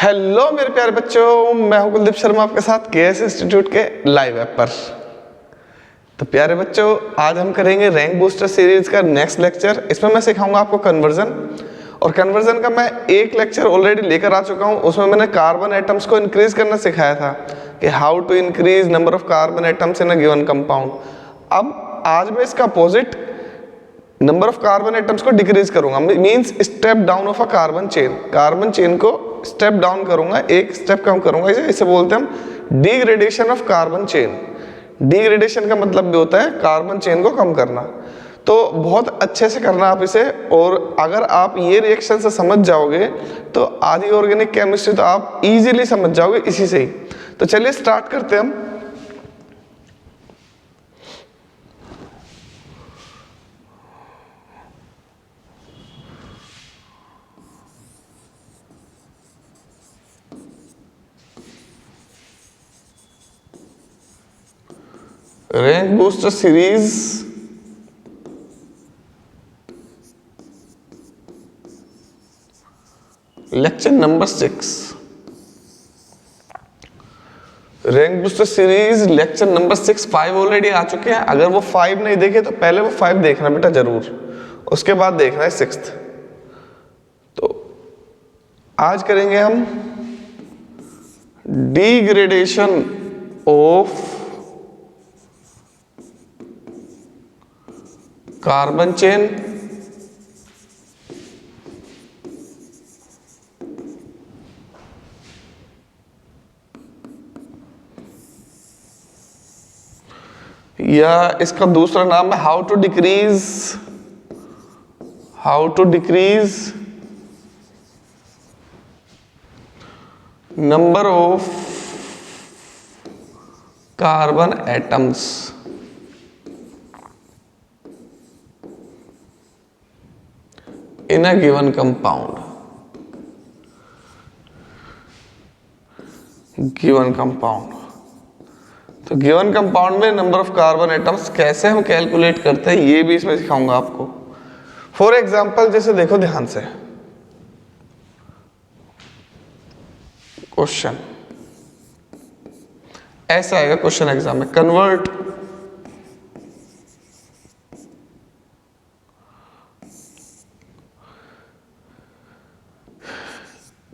Hello मेरे प्यारे बच्चों, मैं हूं कुलदीप शर्मा आपके साथ केएस इंस्टीट्यूट के लाइव ऐप पर। तो प्यारे बच्चों, आज हम करेंगे रैंक बूस्टर सीरीज का नेक्स्ट लेक्चर। इसमें मैं सिखाऊंगा आपको कन्वर्जन, और कन्वर्जन का मैं एक लेक्चर ऑलरेडी लेकर आ चुका हूं। उसमें मैंने कार्बन एटम्स को इंक्रीज करना सिखाया था कि how to increase number of carbon atoms in a given compound. अब आज मैं इसका opposite number of carbon atoms को डिक्रीज करूंगा, means step down of a carbon chain. Carbon chain को स्टेप डाउन करूंगा, एक स्टेप कम करूंगा। इसे बोलते हैं हम degradation of carbon chain. Degradation का मतलब भी होता है कार्बन चेन को कम करना। तो बहुत अच्छे से करना आप इसे, और अगर आप ये रिएक्शन से समझ जाओगे तो आधी ऑर्गेनिक केमिस्ट्री तो आप इजीली समझ जाओगे इसी से ही। तो चलिए स्टार्ट करते हैं हम। Rank booster series lecture number 6। Rank booster series lecture number 6 5 already आ चुके हैं। अगर वो 5 नहीं देखे तो पहले वो 5 देखना बेटा जरूर, उसके बाद देखना है 6th। तो आज करेंगे हम डिग्रेडेशन ऑफ कार्बन चेन या इसका दूसरा नाम है how to decrease number of carbon atoms in a given compound। तो गिवन कंपाउंड में नंबर ऑफ कार्बन एटम्स कैसे हम कैलकुलेट करते हैं ये भी इसमें सिखाऊंगा आपको। फॉर एग्जांपल जैसे देखो ध्यान से, क्वेश्चन ऐसा आएगा क्वेश्चन एग्जाम में, convert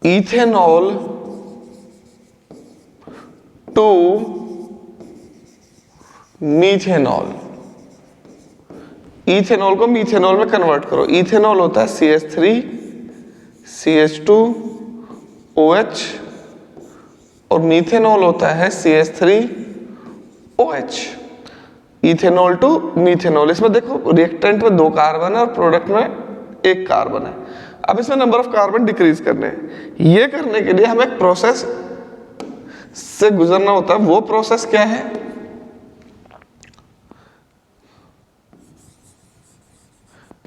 ethanol to methanol. Ethanol को मीथेनॉल में कन्वर्ट करो। इथेनॉल होता है CH3 CH2 OH, और मीथेनॉल होता है CH3 OH। Ethanol to methanol, इसमें देखो रिएक्टेंट में 2 कार्बन है और प्रोडक्ट में 1 कार्बन है। अब इसमें नंबर ऑफ कार्बन डिक्रीज करने हैं। ये करने के लिए हमें एक प्रोसेस से गुजरना होता है। वो प्रोसेस क्या है?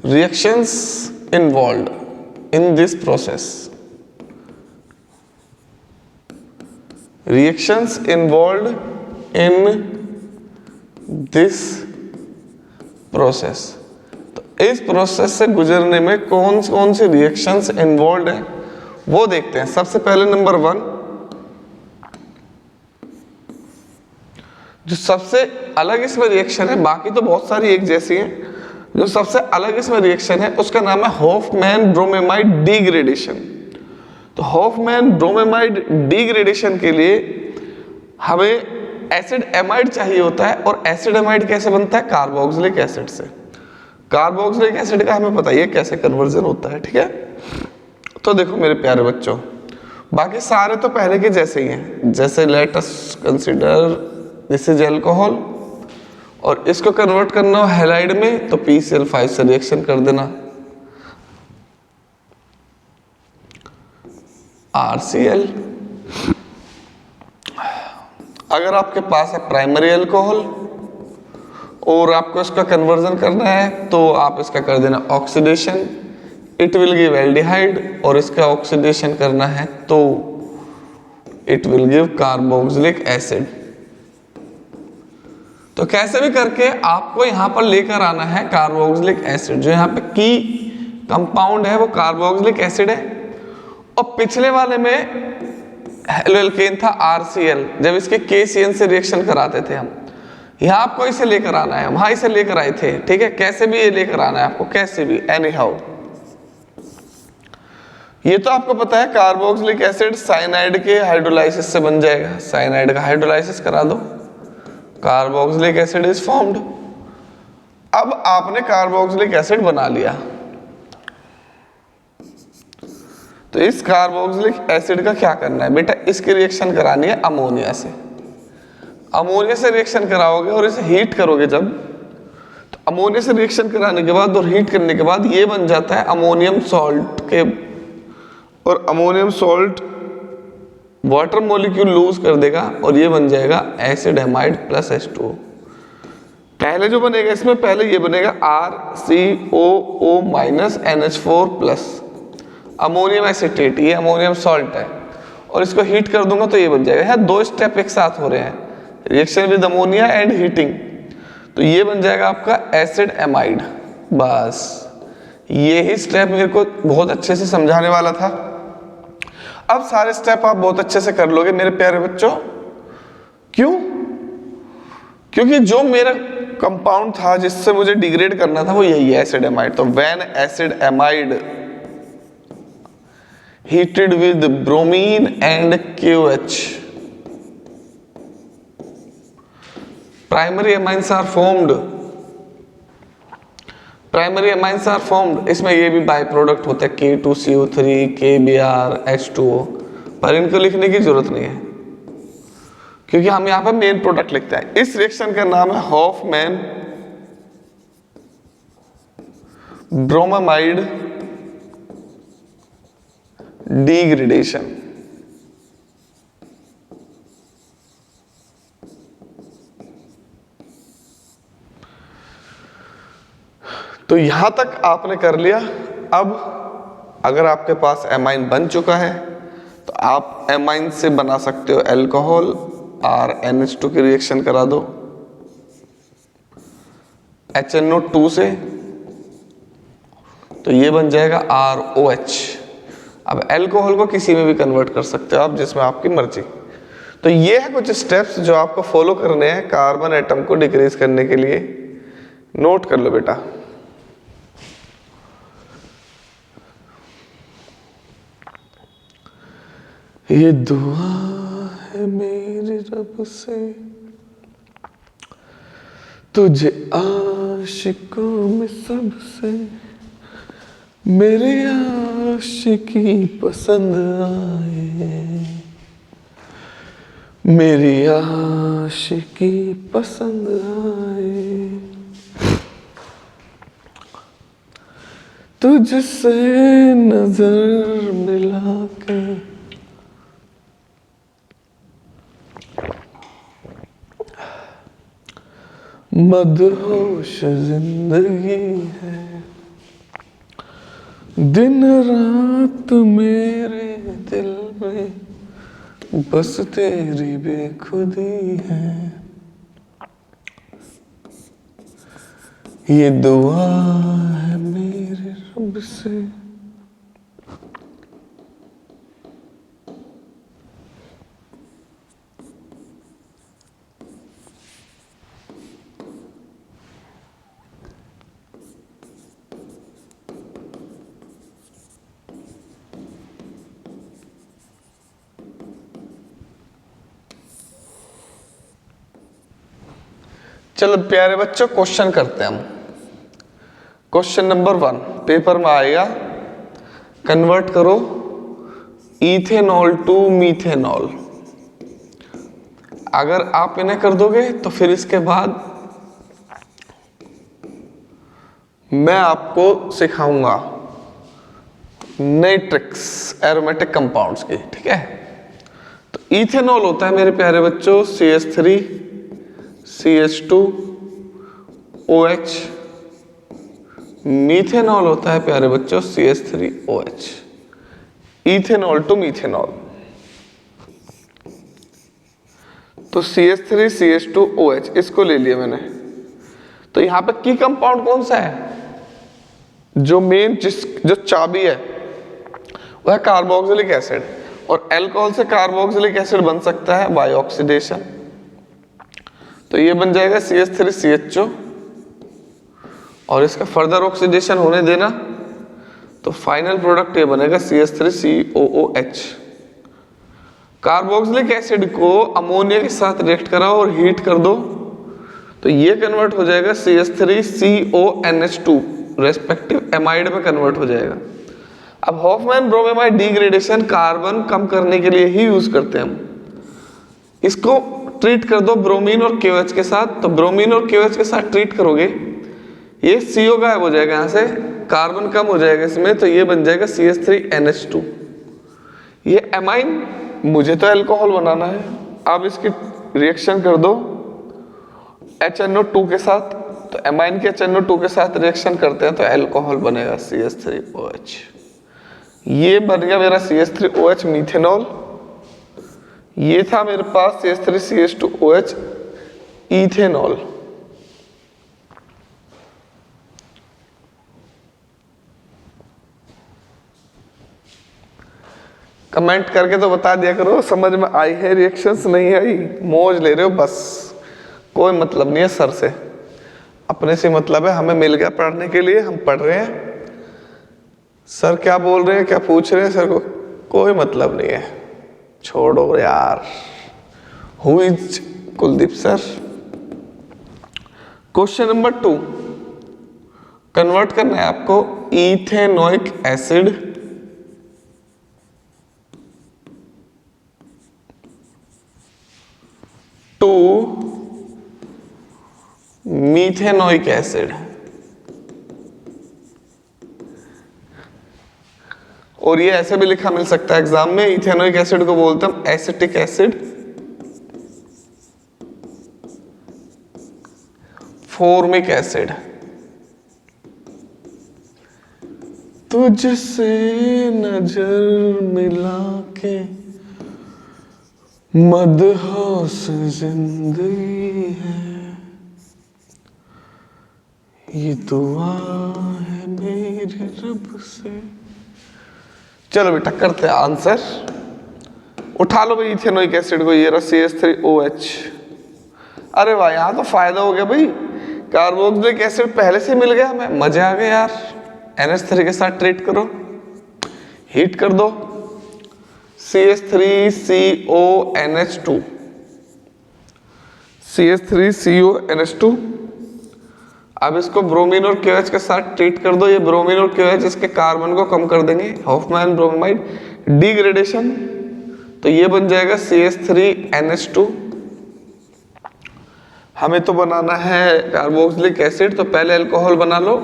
Reactions involved in this process. Reactions involved in this process. इस प्रोसेस से गुजरने में कौन कौन सी रिएक्शंस इन्वॉल्व है वो देखते हैं। सबसे पहले नंबर 1, जो सबसे अलग इसमें रिएक्शन है, बाकी तो बहुत सारी एक जैसी हैं, जो सबसे अलग इसमें रिएक्शन है उसका नाम है हॉफमैन ब्रोमेमाइड डिग्रेडेशन। तो हॉफमैन ब्रोमेमाइड डिग्रेडेशन के लिए हमें एसिड एमाइड चाहिए होता है, और एसिड एमाइड कैसे बनता है? कार्बोक्सिलिक एसिड से। कार्बोक्सिलिक एसिड का हमें पता है कैसे कन्वर्जन होता है, ठीक है। तो देखो मेरे प्यारे बच्चों, बाकी सारे तो पहले के जैसे ही हैं। जैसे let us consider this is alcohol, और इसको कन्वर्ट करना हो हैलाइड में तो PCl5 से रिएक्शन कर देना, RCl। अगर आपके पास है प्राइमरी अल्कोहल और आपको इसका कन्वर्जन करना है तो आप इसका कर देना oxidation, it will give aldehyde, और इसका ऑक्सीडेशन करना है तो it will give carboxylic acid. तो कैसे भी करके आपको यहां पर लेकर आना है कार्बोक्सिलिक एसिड। जो यहां पे की कंपाउंड है वो कार्बोक्सिलिक एसिड है, और पिछले वाले में हेलो एल्केन था RCl, जब इसके KCN से रिएक्शन कराते थे हम। यहाँ आपको इसे लेकर आना है, वहां इसे लेकर आए थे, ठीक है, कैसे भी ये लेकर आना है आपको, कैसे भी, एनी हाउ। ये तो आपको पता है कार्बोक्सिलिक एसिड साइनाइड के हाइड्रोलाइसिस से बन जाएगा, साइनाइड का हाइड्रोलाइसिस करा दो, कार्बोक्सिलिक एसिड इज फॉर्म्ड। अब आपने कार्बोक्सिलिक एसिड बना लिया, तो इस कार्बोक्सिलिक एसिड का क्या करना है बेटा, इसकी रिएक्शन करानी है अमोनिया से। अमोनिया से रिएक्शन कराओगे और इसे हीट करोगे जब, तो अमोनिया से रिएक्शन कराने के बाद और हीट करने के बाद ये बन जाता है अमोनियम सॉल्ट के, और ammonium salt water molecule lose कर देगा और ये बन जाएगा एसिड एमाइड प्लस H2O। पहले जो बनेगा इसमें, पहले ये बनेगा RCOO minus NH4 plus ammonium acetate, ये अमोनियम सॉल्ट है, और इसको हीट कर दूंगा तो ये बन जाएगा। यहाँ दो स्टेप एक साथ हो रहे हैं, reaction with ammonia and heating, तो ये बन जाएगा आपका एसिड एमाइड। बस ये ही स्टेप मेरे को बहुत अच्छे से समझाने वाला था। अब सारे स्टेप आप बहुत अच्छे से कर लोगे मेरे प्यारे बच्चों। क्यों? क्योंकि जो मेरा कंपाउंड था जिससे मुझे डिग्रेड करना था वो यही है, एसिड एमाइड। तो when acid amide heated with bromine and KOH, primary amines are formed, primary amines are formed. इसमें ये भी बाय प्रोडक्ट होता है K2CO3, KBr, H2O, पर इनको लिखने की जरूरत नहीं है क्योंकि हम यहाँ पर मेन प्रोडक्ट लिखते हैं। इस रिएक्शन का नाम है हॉफमैन ब्रोमामाइड डिग्रेडेशन। तो यहां तक आपने कर लिया। अब अगर आपके पास एमाइन बन चुका है तो आप एमाइन से बना सकते हो अल्कोहल और NH2 की रिएक्शन करा दो HNO2 से, तो ये बन जाएगा ROH। अब अल्कोहल को किसी में भी कन्वर्ट कर सकते हो आप, जिसमें आपकी मर्जी। तो ये है कुछ स्टेप्स जो आपको फॉलो करने हैं कार्बन एटम को डिक्रीज करने के लिए। नोट कर लो बेटा। ये दुआ है मेरे रब से तुझे आशिकों में सबसे मेरी आशिकी पसंद आए, मेरी आशिकी पसंद आए, तुझसे नजर मिला के मदहोश जिंदगी है, दिन रात मेरे दिल में बस तेरी बेखुदी है, ये दुआ है मेरे रब से। चलो प्यारे बच्चों क्वेश्चन करते हैं हम। क्वेश्चन नंबर 1 पेपर में आएगा, कन्वर्ट करो इथेनॉल टू मीथेनॉल। अगर आप इन्हें कर दोगे तो फिर इसके बाद मैं आपको सिखाऊंगा नई ट्रिक्स एरोमेटिक कंपाउंड्स की, ठीक है। तो इथेनॉल होता है मेरे प्यारे बच्चों CH3 CH2 OH, मीथेनॉल होता है प्यारे बच्चों CH3 OH। Ethanol to methanol, तो CH3 CH2 OH इसको ले लिया मैंने। तो यहां पे की कंपाउंड कौन सा है, जो मेन जो चाबी है वह है कार्बोक्सिलिक एसिड, और अल्कोहल से कार्बोक्सिलिक एसिड बन सकता है बाय ऑक्सीडेशन। तो ये बन जाएगा CH3CHO और इसका फर्दर ऑक्सीडेशन होने देना तो फाइनल प्रोडक्ट ये बनेगा CH3COOH। कार्बोक्सिलिक एसिड को अमोनिया के साथ रिएक्ट कराओ और हीट कर दो तो ये कन्वर्ट हो जाएगा CH3CONH2 रेस्पेक्टिव एमाइड में कन्वर्ट हो जाएगा। अब हॉफमैन ब्रोमेमाइड डिग्रेडेशन कार्बन कम करने के लिए ही यूज करते हैं हम। इसको ट्रीट कर दो ब्रोमीन और KOH के साथ, तो ब्रोमीन और KOH के साथ ट्रीट करोगे ये CO गायब हो जाएगा, यहाँ से कार्बन कम हो जाएगा इसमें, तो ये बन जाएगा CH3NH2। ये एमाइन, मुझे तो अल्कोहल बनाना है। अब इसकी रिएक्शन कर दो HNO2 के साथ, तो एमाइन के HNO2 के साथ रिएक्शन करते हैं तो अल्कोहल बनेगा CH3OH। ये बन गया मेरा CH3OH मीथेनॉल। ये था मेरे पास CH3CH2OH इथेनॉल। कमेंट करके तो बता दिया करो समझ में आई है, रिएक्शंस नहीं आई, मौज ले रहे हो बस, कोई मतलब नहीं है सर से, अपने से मतलब है। हमें मिल गया पढ़ने के लिए, हम पढ़ रहे हैं। सर क्या बोल रहे हैं, क्या पूछ रहे हैं, सर को कोई मतलब नहीं है, छोड़ो यार। Who is Kuldeep sir. Question number 2, convert करना है आपको ethanoic acid to methanoic acid, और ये ऐसे भी लिखा मिल सकता है एग्जाम में। इथेनोइक एसिड को बोलते हैं एसिटिक एसिड फॉर्मिक एसिड। तुझसे नजर मिला के मदहोश जिंदगी है, ये दुआ है मेरे रब से। चलो बेटा करते हैं आंसर। उठा लो भाई इथेनोइक एसिड को, ये रहा CH3OH। अरे वाह, यहाँ तो फायदा हो गया भाई, कार्बोक्सिलिक एसिड पहले से मिल गया हमें, मजे आ गए यार। NH3 के साथ ट्रीट करो, हीट कर दो CH3CONH2, CH3CONH2। अब इसको ब्रोमीन और KOH के साथ ट्रीट कर दो, ये ब्रोमीन और KOH इसके कार्बन को कम कर देंगे, हॉफमैन ब्रोमाइड डिग्रेडेशन, तो ये बन जाएगा CH3NH2। हमें तो बनाना है कार्बोक्सिलिक एसिड, तो पहले अल्कोहल बना लो।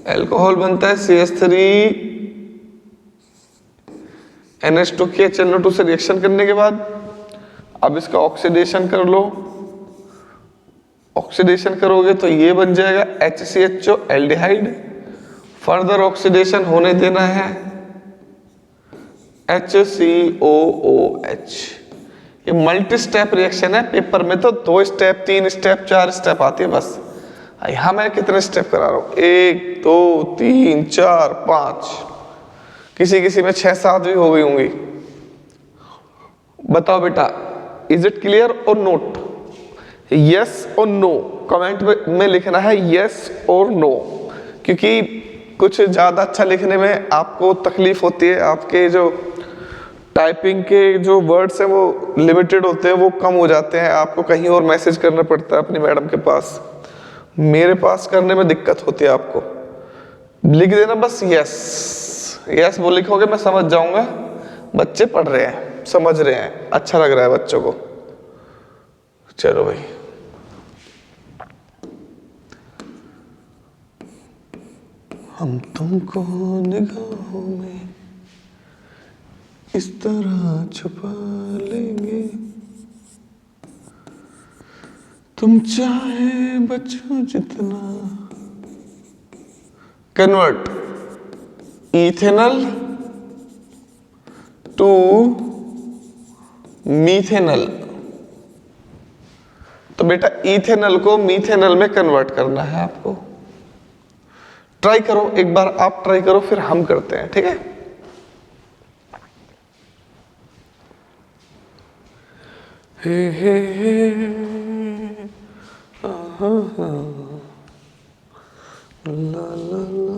अल्कोहल बनता है CH3NH2 के HNO2 से रिएक्शन करने के बाद। अब इसका ऑक्सीडेशन कर लो, ऑक्सीडेशन करोगे तो ये बन जाएगा HCHO एल्डिहाइड। फर्दर ऑक्सीडेशन होने देना है HCOOH। ये मल्टी स्टेप रिएक्शन है, पेपर में तो 2 स्टेप 3 स्टेप 4 स्टेप आती है बस। यहाँ मैं कितने स्टेप करा रहा हूँ, 1 2 3 4 5, किसी किसी में 6-7 भी हो गई होंगी। बताओ बेटा, इज इट क्लियर और नोट, यस और नो कमेंट में लिखना है, यस और नो, क्योंकि कुछ ज़्यादा अच्छा लिखने में आपको तकलीफ होती है, आपके जो टाइपिंग के जो वर्ड्स हैं वो लिमिटेड होते हैं, वो कम हो जाते हैं, आपको कहीं और मैसेज करना पड़ता है अपनी मैडम के पास, मेरे पास करने में दिक्कत होती है। आपको लिख देना बस यस, यस वो लिखोगे मैं समझ जाऊंगा बच्चे पढ़ रहे हैं, समझ रहे हैं, अच्छा लग रहा है बच्चों को। चलो भाई, हम तुमको निगाहों में इस तरह छुपा लेंगे, तुम चाहे बचो जितना। कन्वर्ट इथेनॉल टू मीथेनॉल, तो बेटा इथेनॉल को मीथेनॉल में कन्वर्ट करना है आपको। ट्राई करो एक बार, आप ट्राई करो फिर हम करते हैं, ठीक है। हे आहा, ला ला ला।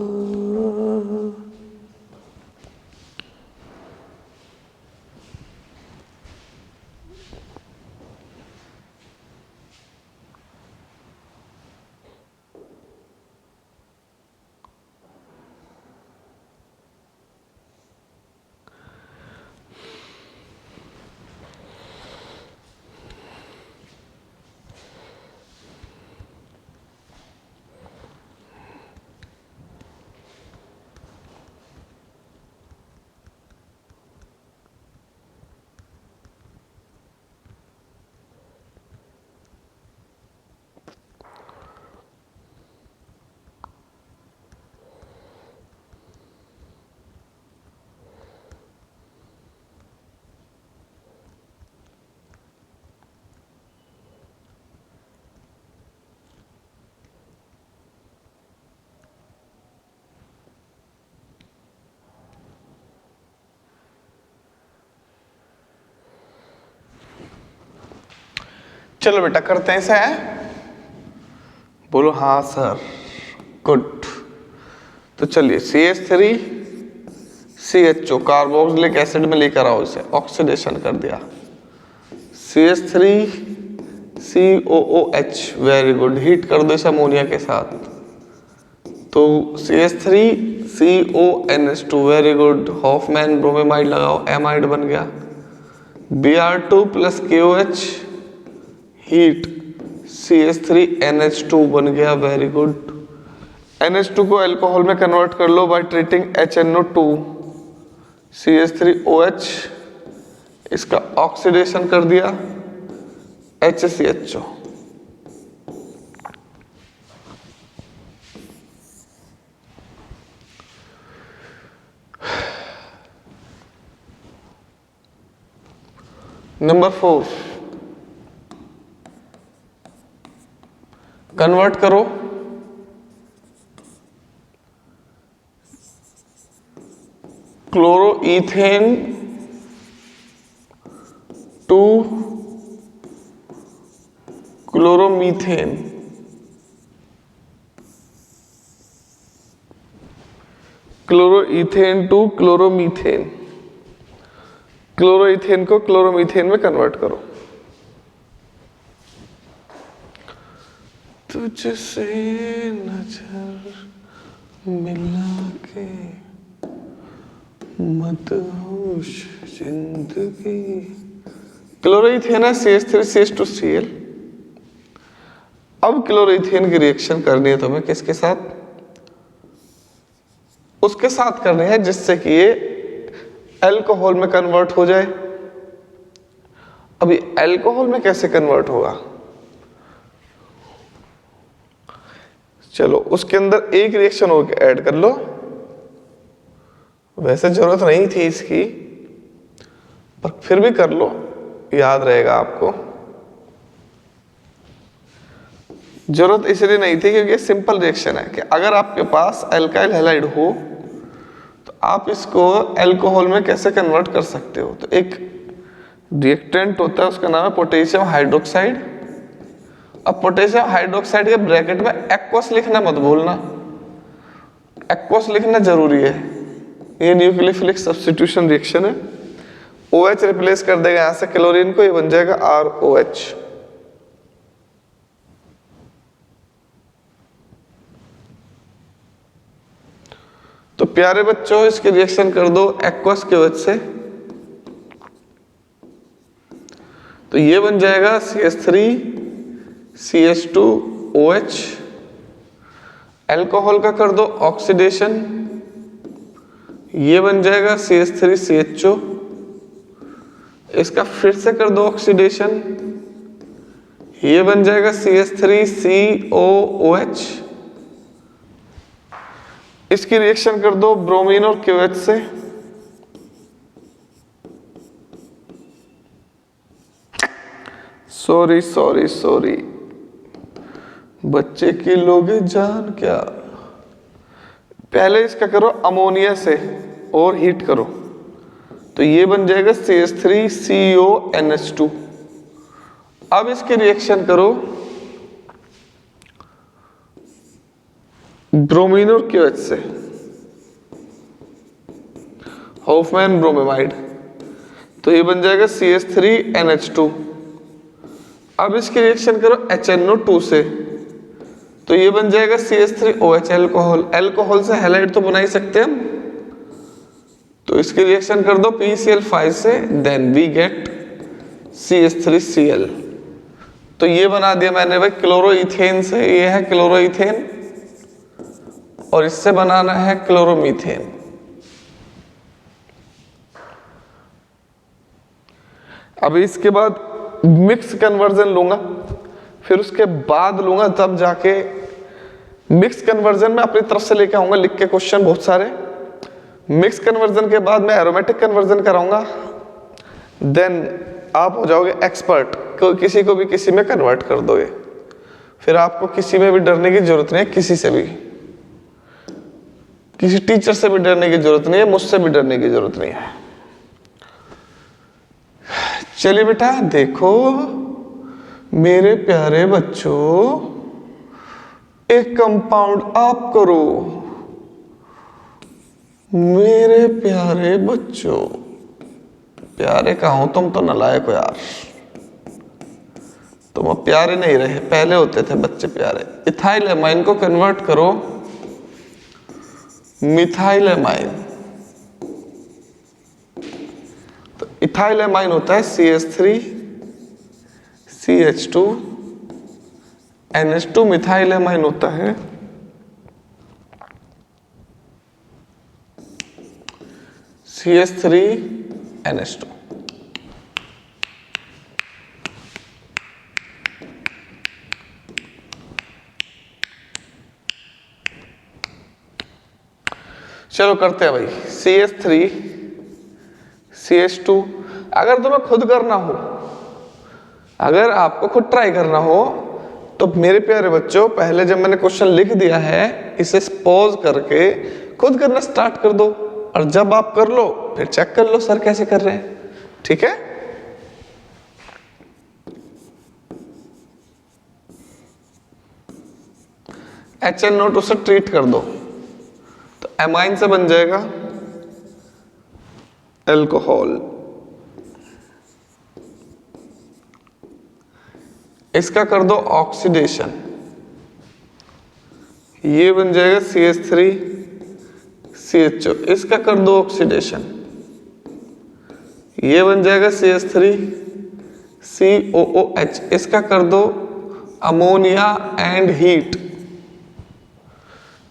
चलो बेटा करते हैं, ऐसा है, बोलो हाँ सर, गुड। तो चलिए CH3 CHO कार्बोक्सिलिक एसिड में लेकर आओ, इसे ऑक्सीडेशन कर दिया। CH3 COOH, very good, heat कर दो इस अमोनिया के साथ। तो CH3 CONH2, very good, Hofmann bromamide लगाओ, एमाइड बन गया। Br2 plus KOH, heat, CH3NH2 बन गया, वेरी गुड। NH2 को अल्कोहल में कन्वर्ट कर लो बाय ट्रीटिंग HNO2, CH3OH, इसका ऑक्सीडेशन कर दिया, HCHO। नंबर 4, कन्वर्ट करो chloroethane to chloromethane. Chloroethane to chloromethane, chloroethane को क्लोरोमीथेन में कन्वर्ट करो। तुझसे नजर मिला के मदहोश जिंदगी। क्लोरोईथेन है CH3CH2Cl। अब क्लोरोईथेन की रिएक्शन करनी है तुम्हें किसके साथ? उसके साथ करनी है जिससे कि ये अल्कोहल में कन्वर्ट हो जाए। अभी अल्कोहल में कैसे कन्वर्ट होगा? चलो उसके अंदर एक रिएक्शन और ऐड कर लो। वैसे जरूरत नहीं थी इसकी, पर फिर भी कर लो, याद रहेगा आपको। जरूरत इसलिए नहीं थी क्योंकि सिंपल रिएक्शन है कि अगर आपके पास अल्काइल हैलाइड हो तो आप इसको अल्कोहल में कैसे कन्वर्ट कर सकते हो। तो एक रिएक्टेंट होता है, उसका नाम है पोटेशियम हाइड्रोक्साइड। अब पोटेशियम हाइड्रोक्साइड के ब्रैकेट में एक्वस लिखना मत भूलना, एक्वस लिखना जरूरी है। ये न्यूक्लियोफिलिक सब्स्टिट्यूशन रिएक्शन है। OH रिप्लेस कर देगा यहां से क्लोरीन को, ये बन जाएगा ROH। तो प्यारे बच्चों इसकी रिएक्शन कर दो एक्वस के वजह से, तो ये बन जाएगा CH3CH2OH। अल्कोहल का कर दो ऑक्सीडेशन, ये बन जाएगा CH3CHO। इसका फिर से कर दो ऑक्सीडेशन, ये बन जाएगा CH3COOH। इसकी रिएक्शन कर दो ब्रोमीन और KOH से, सॉरी बच्चे की लोगे जान क्या। पहले इसका करो अमोनिया से और हीट करो, तो ये बन जाएगा CH3CONH2। अब इसकी रिएक्शन करो ब्रोमीन और क्यूएच से, हॉफमैन ब्रोमेमाइड, तो ये बन जाएगा CH3NH2। अब इसकी रिएक्शन करो HNO2 से, तो ये बन जाएगा CH3OH एल्कोहल। एल्कोहल से हैलाइड तो बना ही सकते हैं हम, तो इसकी रिएक्शन कर दो PCl5 से, देन वी गेट CH3Cl। तो ये बना दिया मैंने भाई क्लोरोइथेन से, ये है क्लोरोइथेन, और इससे बनाना है क्लोरोमीथेन। अभी इसके बाद मिक्स कन्वर्जन लूंगा, फिर उसके बाद लूंगा तब जाके मिक्स कन्वर्जन में अपनी तरफ से लेके आऊंगा लिख के क्वेश्चन बहुत सारे। मिक्स कन्वर्जन के बाद मैं एरोमेटिक कन्वर्जन कराऊंगा, देन आप हो जाओगे एक्सपर्ट, किसी को भी किसी में कन्वर्ट कर दोगे, फिर आपको किसी में भी डरने की जरूरत नहीं है, किसी से भी, किसी टीचर से भी डरने की जरूरत नहीं है, मुझसे भी डरने की जरूरत नहीं है। चलिए बेटा देखो मेरे प्यारे बच्चों, एक कंपाउंड आप करो मेरे प्यारे बच्चों। प्यारे कहा हूं, तुम तो नालायक हो यार, तुम अब प्यारे नहीं रहे, पहले होते थे बच्चे प्यारे। इथाइल एमाइन को कन्वर्ट करो मिथाइल एमाइन, तो इथाइल एमाइन होता है CH3 CH2 NH2, methyl amine होता है CH3 NH2। चलो करते हैं भाई CH3 CH2। अगर तुम्हें खुद करना हो, अगर आपको खुद ट्राई करना हो, तो मेरे प्यारे बच्चों पहले जब मैंने क्वेश्चन लिख दिया है इसे पॉज करके खुद करना स्टार्ट कर दो, और जब आप कर लो फिर चेक कर लो सर कैसे कर रहे हैं, ठीक है। HNO2 से ट्रीट कर दो, तो एमाइन से बन जाएगा एल्कोहल। इसका कर दो ऑक्सीडेशन, ये बन जाएगा CH3 CHO। इसका कर दो ऑक्सीडेशन, ये बन जाएगा CH3 COOH। इसका कर दो अमोनिया एंड हीट,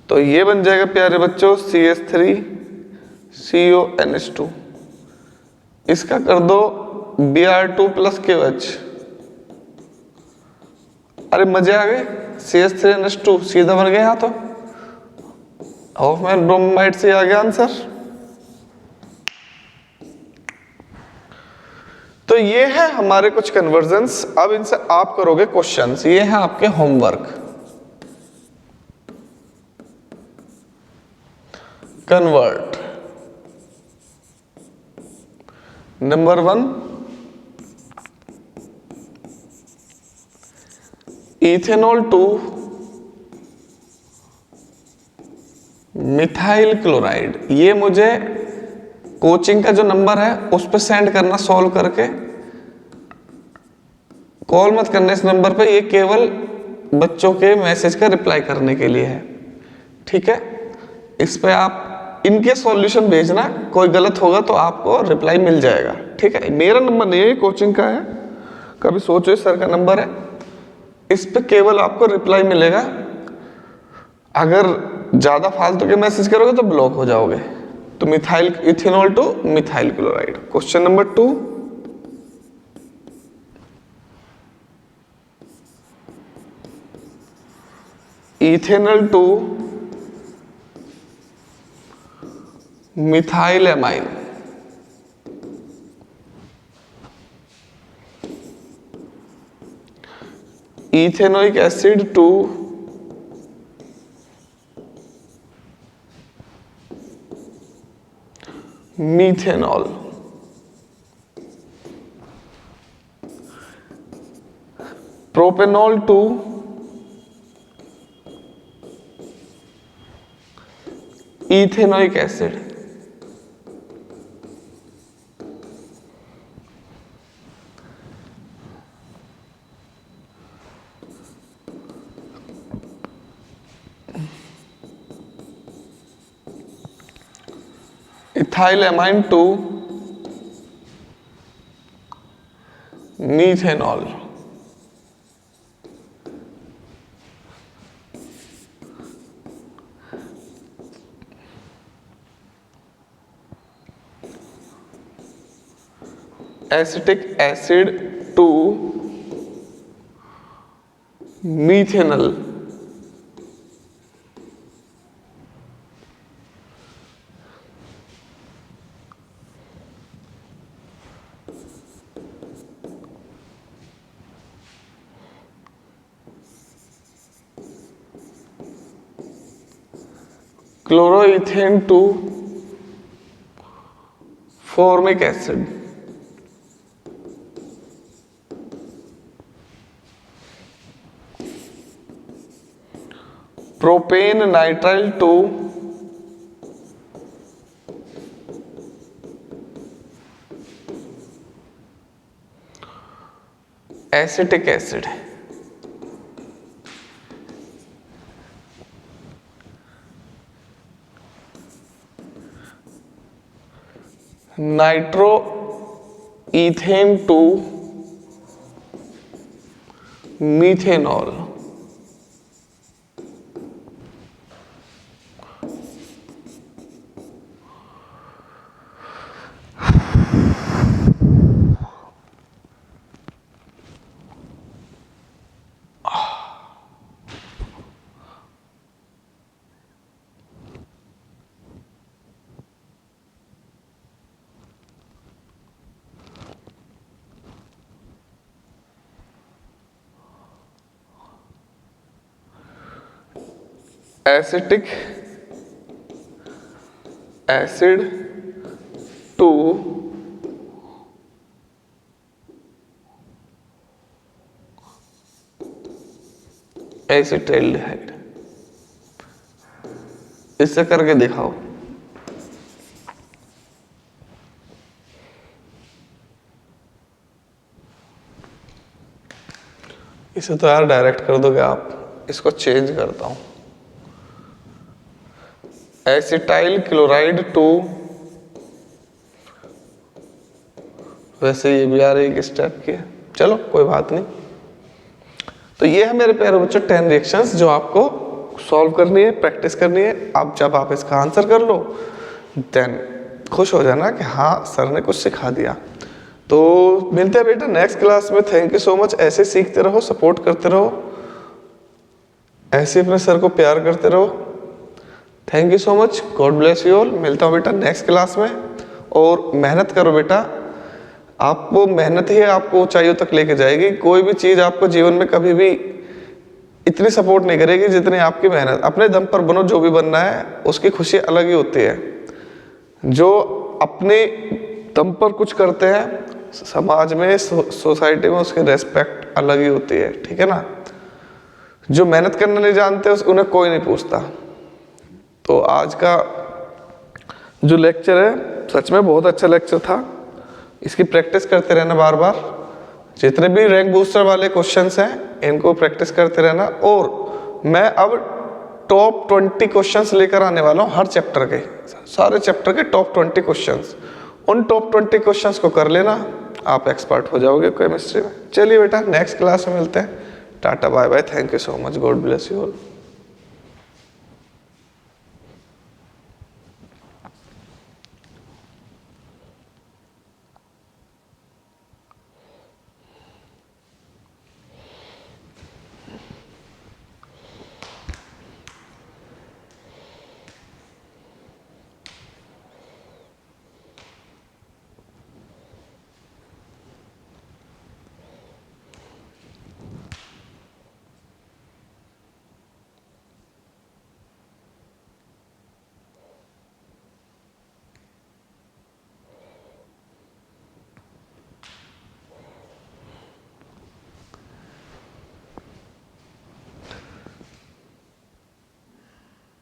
तो ये बन जाएगा प्यारे बच्चों CH3 CONH2। इसका कर दो Br2 + KOH। अरे मजे आ गए, CH3NH2 सीधा बन गया, तो हॉफमैन ब्रोमाइड से आ गया आंसर। तो ये है हमारे कुछ कन्वर्जन्स, अब इनसे आप करोगे क्वेश्चंस, ये है आपके homework. Convert number 1, ethanol to methyl chloride. ये मुझे कोचिंग का जो नंबर है उस पर सेंड करना, सॉल्व करके। कॉल मत करना इस नंबर पे, ये केवल बच्चों के मैसेज का रिप्लाई करने के लिए है, ठीक है। इस पे आप इनके सॉल्यूशन भेजना, कोई गलत होगा तो आपको रिप्लाई मिल जाएगा, ठीक है। मेरा नंबर नहीं है, कोचिंग का है, कभी सोचो सर का नंबर है, इस पे केवल आपको रिप्लाई मिलेगा। अगर ज्यादा फालतू के मैसेज करोगे तो ब्लॉक हो जाओगे। तो methyl ethanol to methyl chloride. Question number 2, ethanol to methyl amine. Ethanoic acid to methanol. Propanol to ethanoic acid. Ethylamine to methanol. Acetic acid to methanal. Chloroethane to formic acid. Propane nitrile to acetic acid. Nitro ethane to methanol. Acetic acid to acetaldehyde. इससे करके दिखाओ। इसे तो यार direct कर दोगे आप, इसको चेंज करता हूं। एसिटाइल क्लोराइड टू, वैसे ये भी आ रही है किस टाइप की, चलो कोई बात नहीं। तो ये है मेरे प्यारे बच्चों 10 रिएक्शंस जो आपको सॉल्व करनी है, प्रैक्टिस करनी है। अब जब आप इसका आंसर कर लो देन खुश हो जाना कि हाँ सर ने कुछ सिखा दिया। तो मिलते हैं बेटा नेक्स्ट क्लास में। Thank you so much. ऐसे सीखते रहो, सपोर्ट करते रहो, ऐसे अपने सर को प्यार करते रहो। Thank you so much, God bless you all. मिलता हूँ बेटा नेक्स्ट क्लास में। और मेहनत करो बेटा, आपको मेहनत ही आपको ऊंचाइयों तक लेके जाएगी। कोई भी चीज़ आपको जीवन में कभी भी इतनी सपोर्ट नहीं करेगी जितनी आपकी मेहनत। अपने दम पर बनो, जो भी बनना है उसकी खुशी अलग ही होती है। जो अपने दम पर कुछ करते हैं समाज में, सोसाइटी में, उसकी रेस्पेक्ट अलग ही होती है, ठीक है ना। जो मेहनत करना नहीं जानते उन्हें कोई नहीं पूछता। तो आज का जो लेक्चर है सच में बहुत अच्छा लेक्चर था। इसकी प्रैक्टिस करते रहना बार बार। जितने भी रैंक बूस्टर वाले क्वेश्चंस हैं इनको प्रैक्टिस करते रहना। और मैं अब टॉप 20 क्वेश्चंस लेकर आने वाला हूँ हर चैप्टर के, सारे चैप्टर के टॉप 20 क्वेश्चंस। उन टॉप 20 क्वेश्चंस को कर लेना, आप एक्सपर्ट हो जाओगे केमिस्ट्री में। चलिए बेटा नेक्स्ट क्लास में मिलते हैं। Tata bye bye, thank you so much, God bless you all.